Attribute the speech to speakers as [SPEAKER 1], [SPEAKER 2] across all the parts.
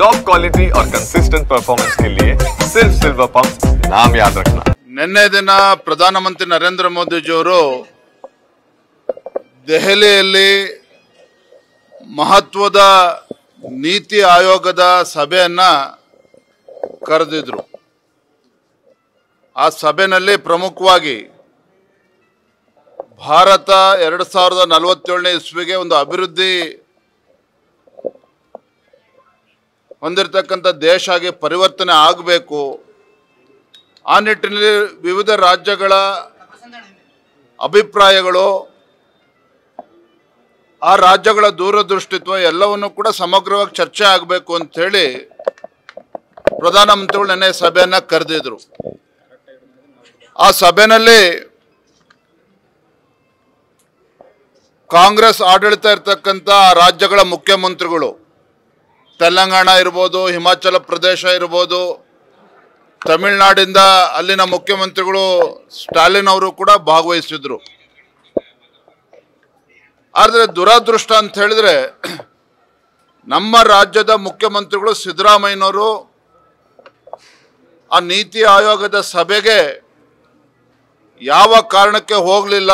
[SPEAKER 1] Top quality और consistent performance के लिए सिर्फ सिल्वर पंप नाम याद रखना।
[SPEAKER 2] ನಿನ್ನೆ ದಿನ ಪ್ರಧಾನಮಂತ್ರಿ ನರೇಂದ್ರ ಮೋದಿಜಿಯವರು ದೆಹಲಿಯಲ್ಲಿ ಮಹತ್ವದ ನೀತಿ ಆಯೋಗದ ಸಭೆಯನ್ನ ಕರೆದಿದ್ರು. ಆ ಸಭೆಯಲ್ಲಿ ಪ್ರಮುಖವಾಗಿ ಭಾರತ 2047ನೇ ಇಸ್ವಿಗೆ ಒಂದು ಅಭಿವೃದ್ಧಿ ಹೊಂದಿರತಕ್ಕಂಥ ದೇಶ ಆಗಿ ಪರಿವರ್ತನೆ ಆಗಬೇಕು. ಆ ನಿಟ್ಟಿನಲ್ಲಿ ವಿವಿಧ ರಾಜ್ಯಗಳ ಅಭಿಪ್ರಾಯಗಳು, ಆ ರಾಜ್ಯಗಳ ದೂರದೃಷ್ಟಿತ್ವ ಎಲ್ಲವನ್ನು ಕೂಡ ಸಮಗ್ರವಾಗಿ ಚರ್ಚೆ ಆಗಬೇಕು ಅಂತ ಹೇಳಿ ಪ್ರಧಾನಮಂತ್ರಿಗಳು ನಿನ್ನೆ ಸಭೆಯನ್ನ ಕರೆದಿದ್ರು. ಆ ಸಭೆಯಲ್ಲಿ ಕಾಂಗ್ರೆಸ್ ಆಡಳಿತ ಇರತಕ್ಕಂಥ ರಾಜ್ಯಗಳ ಮುಖ್ಯಮಂತ್ರಿಗಳು, ತೆಲಂಗಾಣ ಇರ್ಬೋದು, ಹಿಮಾಚಲ ಪ್ರದೇಶ ಇರ್ಬೋದು, ತಮಿಳುನಾಡಿಂದ ಅಲ್ಲಿನ ಮುಖ್ಯಮಂತ್ರಿಗಳು ಸ್ಟಾಲಿನ್ ಅವರು ಕೂಡ ಭಾಗವಹಿಸಿದ್ರು. ಆದರೆ ದುರಾದೃಷ್ಟ ಅಂತ ಹೇಳಿದ್ರೆ, ನಮ್ಮ ರಾಜ್ಯದ ಮುಖ್ಯಮಂತ್ರಿಗಳು ಸಿದ್ದರಾಮಯ್ಯನವರು ಆ ನೀತಿ ಆಯೋಗದ ಸಭೆಗೆ ಯಾವ ಕಾರಣಕ್ಕೆ ಹೋಗಲಿಲ್ಲ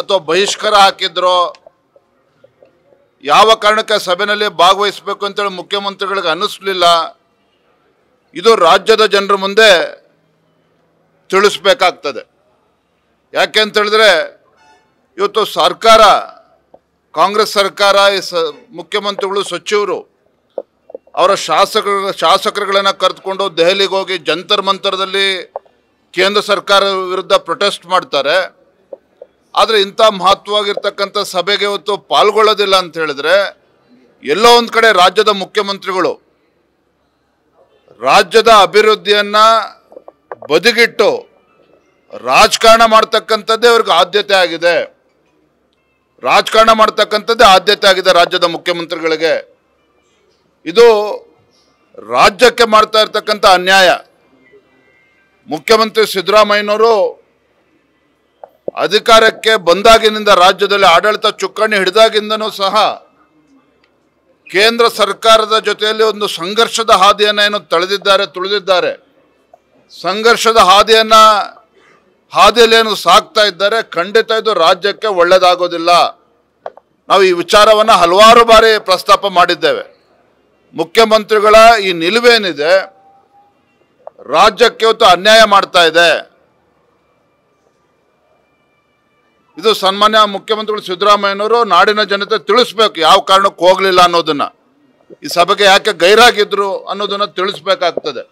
[SPEAKER 2] ಅಥವಾ ಬಹಿಷ್ಕಾರ ಹಾಕಿದ್ರೋ, ಯಾವ ಕಾರಣಕ್ಕೆ ಸಭೆಯಲ್ಲಿ ಭಾಗವಹಿಸಬೇಕು ಅಂತೇಳಿ ಮುಖ್ಯಮಂತ್ರಿಗಳಿಗೆ ಅನ್ನಿಸ್ಲಿಲ್ಲ. ಇದು ರಾಜ್ಯದ ಜನರ ಮುಂದೆ ತಿಳಿಸ್ಬೇಕಾಗ್ತದೆ. ಯಾಕೆ ಅಂತ ಹೇಳಿದ್ರೆ, ಇವತ್ತು ಸರ್ಕಾರ, ಕಾಂಗ್ರೆಸ್ ಸರ್ಕಾರ, ಮುಖ್ಯಮಂತ್ರಿಗಳು, ಸಚಿವರು ಅವರ ಶಾಸಕರುಗಳನ್ನು ಕರೆದುಕೊಂಡು ದೆಹಲಿಗೆ ಹೋಗಿ ಜಂತರ್ ಮಂತರದಲ್ಲಿ ಕೇಂದ್ರ ಸರ್ಕಾರ ವಿರುದ್ಧ ಪ್ರೊಟೆಸ್ಟ್ ಮಾಡ್ತಾರೆ. ಆದರೆ ಇಂಥ ಮಹತ್ವವಾಗಿರ್ತಕ್ಕಂಥ ಸಭೆಗೆ ಇವತ್ತು ಪಾಲ್ಗೊಳ್ಳೋದಿಲ್ಲ ಅಂತ ಹೇಳಿದ್ರೆ, ಎಲ್ಲೋ ಒಂದು ಕಡೆ ರಾಜ್ಯದ ಮುಖ್ಯಮಂತ್ರಿಗಳು ರಾಜ್ಯದ ಅಭಿವೃದ್ಧಿಯನ್ನ ಬದಿಗಿಟ್ಟು ರಾಜಕಾರಣ ಮಾಡ್ತಕ್ಕಂಥದ್ದೇ ಅವ್ರಿಗೆ ಆದ್ಯತೆ ಆಗಿದೆ. ರಾಜಕಾರಣ ಮಾಡ್ತಕ್ಕಂಥದ್ದೇ ಆದ್ಯತೆ ಆಗಿದೆ ರಾಜ್ಯದ ಮುಖ್ಯಮಂತ್ರಿಗಳಿಗೆ. ಇದು ರಾಜ್ಯಕ್ಕೆ ಮಾಡ್ತಾ ಇರ್ತಕ್ಕಂಥ ಅನ್ಯಾಯ. ಮುಖ್ಯಮಂತ್ರಿ ಸಿದ್ದರಾಮಯ್ಯನವರು ಅಧಿಕಾರಕ್ಕೆ ಬಂದಾಗಿನಿಂದ ರಾಜ್ಯದಲ್ಲಿ ಆಡಳಿತ ಚುಕ್ಕಾಣಿ ಹಿಡಿದಾಗಿಂದನೂ ಸಹ ಕೇಂದ್ರ ಸರ್ಕಾರದ ಜೊತೆಯಲ್ಲಿ ಒಂದು ಸಂಘರ್ಷದ ಹಾದಿಯನ್ನು ಏನು ತುಳಿದಿದ್ದಾರೆ. ಸಂಘರ್ಷದ ಹಾದಿಯಲ್ಲಿ ಏನು ಸಾಕ್ತಾ ಇದ್ದಾರೆ. ಖಂಡಿತ ಇದು ರಾಜ್ಯಕ್ಕೆ ಒಳ್ಳೆಯದಾಗೋದಿಲ್ಲ. ನಾವು ಈ ವಿಚಾರವನ್ನು ಹಲವಾರು ಬಾರಿ ಪ್ರಸ್ತಾಪ ಮಾಡಿದ್ದೇವೆ. ಮುಖ್ಯಮಂತ್ರಿಗಳ ಈ ನಿಲುವೇನಿದೆ, ರಾಜ್ಯಕ್ಕೆ ಇವತ್ತು ಅನ್ಯಾಯ ಮಾಡ್ತಾ ಇದೆ. ಇದು ಸನ್ಮಾನ್ಯ ಮುಖ್ಯಮಂತ್ರಿಗಳು ಸಿದ್ದರಾಮಯ್ಯನವರು ನಾಡಿನ ಜನತೆ ತಿಳಿಸ್ಬೇಕು, ಯಾವ ಕಾರಣಕ್ಕೆ ಹೋಗಲಿಲ್ಲ ಅನ್ನೋದನ್ನ, ಈ ಸಭೆಗೆ ಯಾಕೆ ಗೈರಾಗಿದ್ರು ಅನ್ನೋದನ್ನ ತಿಳಿಸ್ಬೇಕಾಗ್ತದೆ.